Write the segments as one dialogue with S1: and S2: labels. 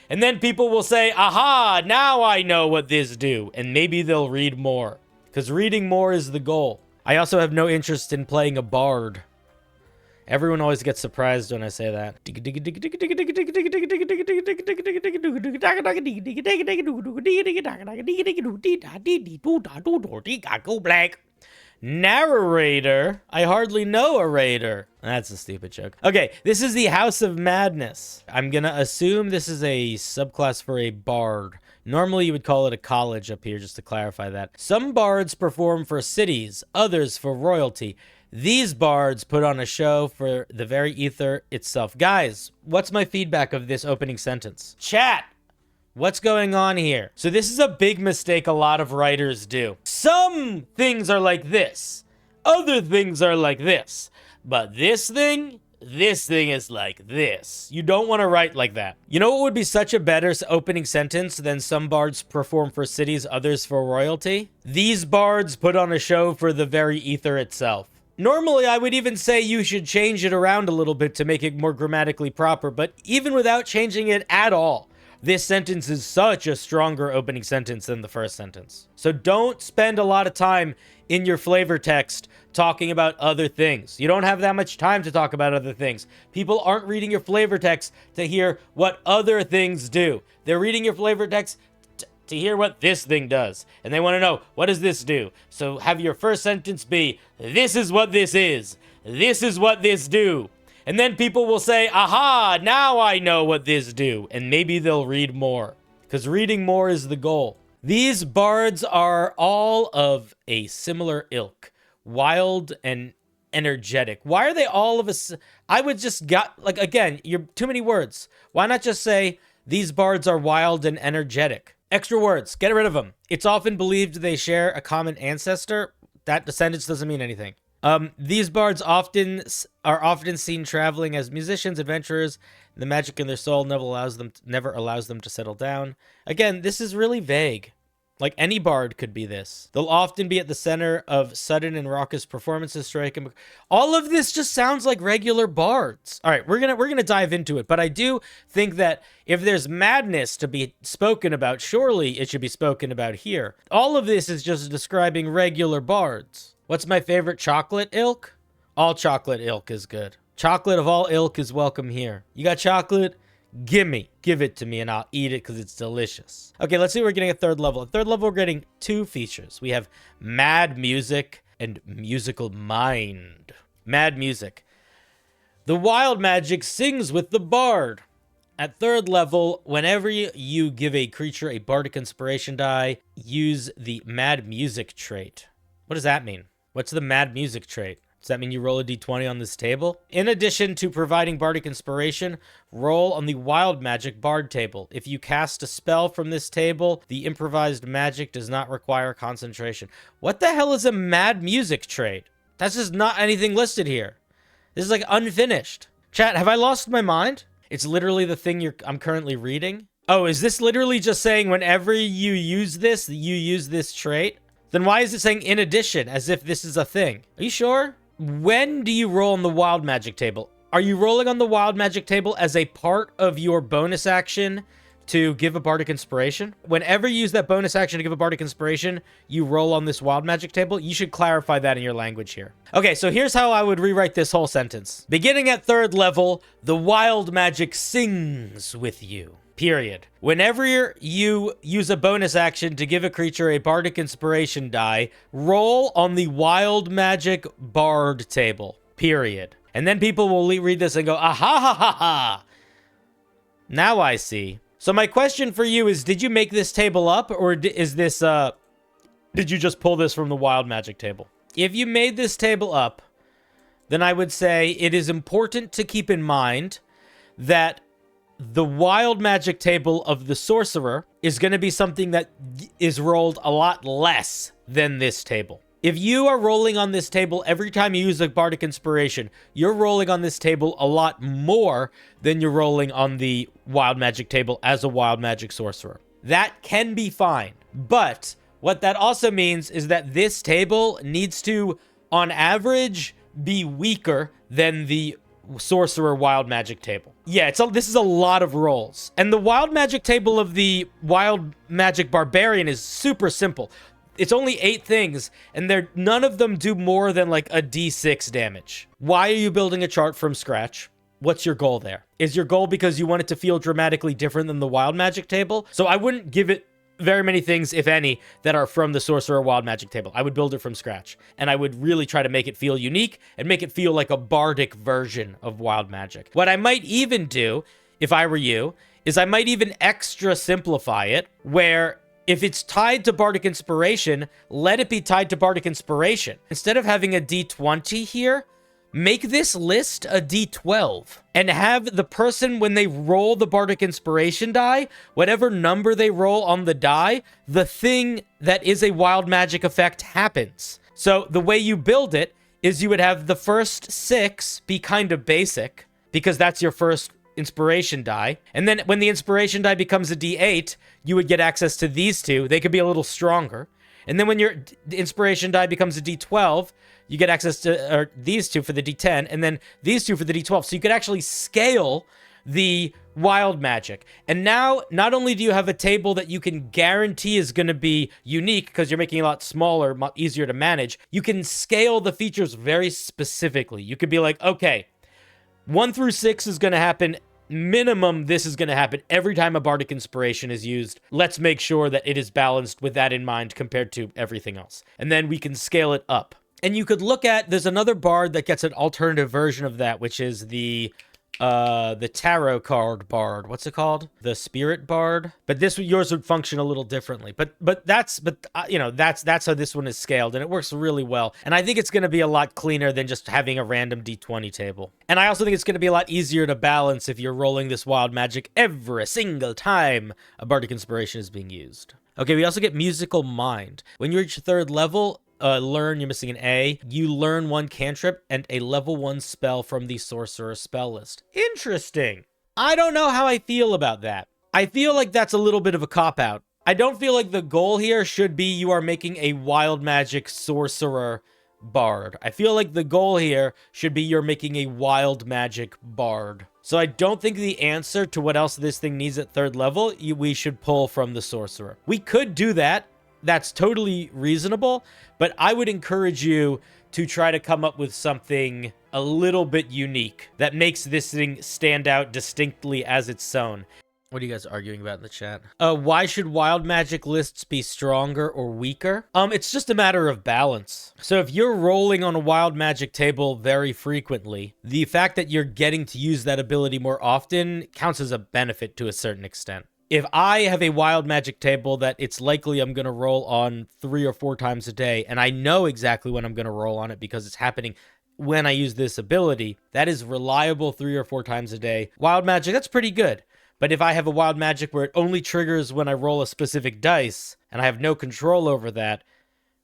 S1: And then people will say, aha, now I know what this do. And maybe they'll read more. Because reading more is the goal. I also have no interest in playing a bard. Everyone always gets surprised when I say that. Go black. Narrator? I hardly know a raider. That's a stupid joke. Okay, this is the House of Madness. I'm gonna assume this is a subclass for a bard. Normally you would call it a college up here, just to clarify that. Some bards perform for cities, others for royalty. These bards put on a show for the very ether itself. Guys, what's my feedback of this opening sentence? Chat! What's going on here? So this is a big mistake a lot of writers do. Some things are like this. Other things are like this. But this thing is like this. You don't want to write like that. You know what would be such a better opening sentence than some bards perform for cities, others for royalty? These bards put on a show for the very ether itself. Normally, I would even say you should change it around a little bit to make it more grammatically proper, but even without changing it at all, this sentence is such a stronger opening sentence than the first sentence. So don't spend a lot of time in your flavor text talking about other things. You don't have that much time to talk about other things. People aren't reading your flavor text to hear what other things do. They're reading your flavor text to hear what this thing does. And they want to know, what does this do? So have your first sentence be, this is what this is. This is what this do. And then people will say, aha, now I know what this do. And maybe they'll read more. Because reading more is the goal. These bards are all of a similar ilk. Wild and energetic. Why are they all of us? I would just like, again, you're too many words. Why not just say, these bards are wild and energetic? Extra words, get rid of them. It's often believed they share a common ancestor. That descendants doesn't mean anything. These bards are often seen traveling as musicians, adventurers. The magic in their soul never allows them to settle down. Again, this is really vague. Like any bard could be this. They'll often be at the center of sudden and raucous performances, striking. All of this just sounds like regular bards. All right, we're gonna dive into it, but I do think that if there's madness to be spoken about, surely it should be spoken about here. All of this is just describing regular bards. What's my favorite chocolate ilk? All chocolate ilk is good. Chocolate of all ilk is welcome here. You got chocolate? Give it to me and I'll eat it because it's delicious. Okay, let's see what we're getting at third level. At third level, we're getting two features. We have Mad Music and Musical Mind. Mad Music. The Wild Magic sings with the bard. At third level, whenever you give a creature a bardic inspiration die, use the Mad Music trait. What does that mean? What's the Mad Music trait? Does that mean you roll a d20 on this table? In addition to providing bardic inspiration, roll on the Wild Magic Bard table. If you cast a spell from this table, the improvised magic does not require concentration. What the hell is a Mad Music trait? That's just not anything listed here. This is like unfinished. Chat, have I lost my mind? It's literally the thing I'm currently reading. Oh, is this literally just saying whenever you use this, you use this trait? Then why is it saying in addition, as if this is a thing? Are you sure? When do you roll on the Wild Magic table? Are you rolling on the Wild Magic table as a part of your bonus action to give a bardic inspiration? Whenever you use that bonus action to give a bardic inspiration, you roll on this Wild Magic table? You should clarify that in your language here. Okay, so here's how I would rewrite this whole sentence. Beginning at third level, the Wild Magic sings with you. Period. Whenever you use a bonus action to give a creature a bardic inspiration die, roll on the Wild Magic Bard table. Period. And then people will read this and go, aha ha ha ha. Now I see. So my question for you is, did you make this table up, or is this, did you just pull this from the Wild Magic table? If you made this table up, then I would say it is important to keep in mind that the Wild Magic table of the Sorcerer is going to be something that is rolled a lot less than this table. If you are rolling on this table every time you use a bardic inspiration, you're rolling on this table a lot more than you're rolling on the Wild Magic table as a Wild Magic Sorcerer. That can be fine, but what that also means is that this table needs to, on average, be weaker than the Sorcerer Wild Magic table. Yeah, this is a lot of rolls. And the Wild Magic table of the Wild Magic Barbarian is super simple. It's only 8 things, and none of them do more than like a d6 damage. Why are you building a chart from scratch? What's your goal there? Is your goal because you want it to feel dramatically different than the Wild Magic table? So I wouldn't give it very many things, if any, that are from the Sorcerer Wild Magic table. I would build it from scratch, and I would really try to make it feel unique and make it feel like a bardic version of Wild Magic. What I might even do, if I were you, is I might even extra simplify it, where if it's tied to Bardic Inspiration, let it be tied to Bardic Inspiration. Instead of having a D20 here, make this list a D12 and have the person, when they roll the Bardic Inspiration die, whatever number they roll on the die, the thing that is a Wild Magic effect happens. So the way you build it is you would have the first 6 be kind of basic, because that's your first inspiration die. And then when the inspiration die becomes a D8, you would get access to these 2. They could be a little stronger. And then when your inspiration die becomes a D12, you get access to these 2 for the D10, and then these 2 for the D12. So you could actually scale the Wild Magic. And now, not only do you have a table that you can guarantee is going to be unique, because you're making it a lot smaller, much easier to manage, you can scale the features very specifically. You could be like, okay, 1 through 6 is going to happen. Minimum, this is going to happen every time a Bardic Inspiration is used. Let's make sure that it is balanced with that in mind compared to everything else. And then we can scale it up. And you could look at, there's another bard that gets an alternative version of that, which is the tarot card bard. What's it called? The spirit bard. But yours would function a little differently. But that's how this one is scaled, and it works really well. And I think it's going to be a lot cleaner than just having a random D20 table. And I also think it's going to be a lot easier to balance if you're rolling this Wild Magic every single time a Bardic Inspiration is being used. Okay, we also get Musical Mind. When you reach 3rd level, you're missing an A. You learn 1 cantrip and a level 1 spell from the Sorcerer spell list. Interesting. I don't know how I feel about that. I feel like that's a little bit of a cop-out. I don't feel like the goal here should be you are making a Wild Magic Sorcerer bard. I feel like the goal here should be you're making a Wild Magic bard. So I don't think the answer to what else this thing needs at 3rd level, we should pull from the Sorcerer. We could do that. That's totally reasonable, but I would encourage you to try to come up with something a little bit unique that makes this thing stand out distinctly as its own. What are you guys arguing about in the chat? Why should Wild Magic lists be stronger or weaker? It's just a matter of balance. So if you're rolling on a Wild Magic table very frequently, the fact that you're getting to use that ability more often counts as a benefit to a certain extent. If I have a Wild Magic table that it's likely I'm going to roll on 3 or 4 times a day, and I know exactly when I'm going to roll on it because it's happening when I use this ability, that is reliable 3 or 4 times a day. Wild Magic, that's pretty good. But if I have a Wild Magic where it only triggers when I roll a specific dice, and I have no control over that,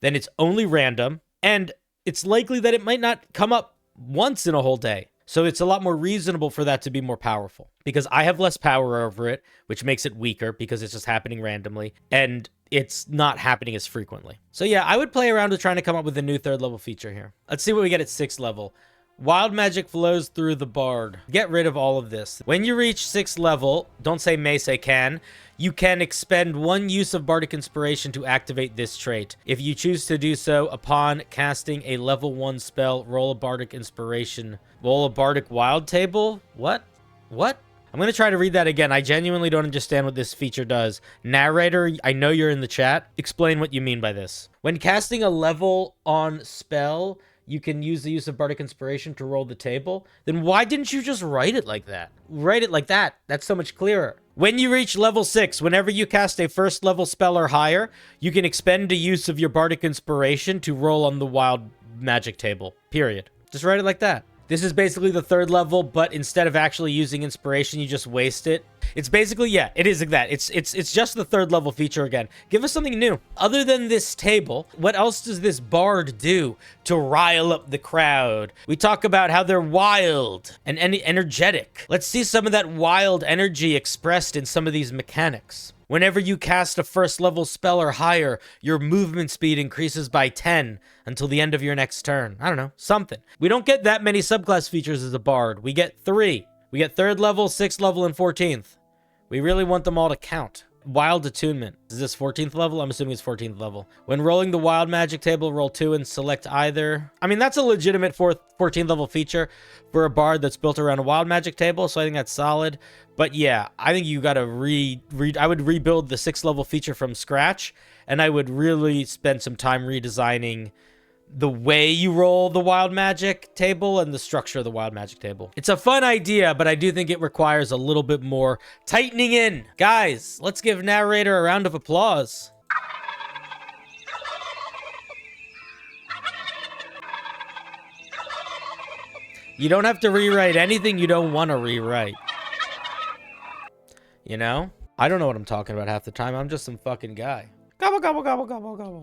S1: then it's only random, and it's likely that it might not come up once in a whole day. So it's a lot more reasonable for that to be more powerful, because I have less power over it, which makes it weaker because it's just happening randomly, and it's not happening as frequently. So yeah, I would play around with trying to come up with a new 3rd level feature here. Let's see what we get at 6th level. Wild Magic flows through the bard. Get rid of all of this. When you reach 6th level, don't say may, say can, you can expend 1 use of Bardic Inspiration to activate this trait. If you choose to do so, upon casting a level 1 spell, roll a Bardic Inspiration. Roll a Bardic Wild table? What? I'm going to try to read that again. I genuinely don't understand what this feature does. Narrator, I know you're in the chat. Explain what you mean by this. When casting a level on spell, you can use the use of Bardic Inspiration to roll the table. Then why didn't you just write it like that? Write it like that. That's so much clearer. When you reach level 6, whenever you cast a 1st level spell or higher, you can expend a use of your Bardic Inspiration to roll on the Wild Magic table. Period. Just write it like that. This is basically the 3rd level, but instead of actually using inspiration, you just waste it. It's basically, yeah, it is like that. It's just the 3rd level feature again. Give us something new. Other than this table, what else does this bard do to rile up the crowd? We talk about how they're wild and energetic. Let's see some of that wild energy expressed in some of these mechanics. Whenever you cast a 1st level spell or higher, your movement speed increases by 10 until the end of your next turn. I don't know, something. We don't get that many subclass features as a bard. We get 3. We get 3rd level, 6th level, and 14th. We really want them all to count. Wild Attunement. Is this 14th level? I'm assuming it's 14th level. When rolling the Wild Magic table, roll 2 and select either. I mean, that's a legitimate 14th level feature for a bard that's built around a Wild Magic table, so I think that's solid. But yeah, I think you gotta I would rebuild the 6th level feature from scratch, and I would really spend some time redesigning the way you roll the Wild Magic table and the structure of the Wild Magic table. It's a fun idea, but I do think it requires a little bit more tightening in. Guys, let's give narrator a round of applause. You don't have to rewrite anything you don't want to rewrite. You know? I don't know what I'm talking about half the time. I'm just some fucking guy. Gobble, gobble, gobble, gobble, gobble.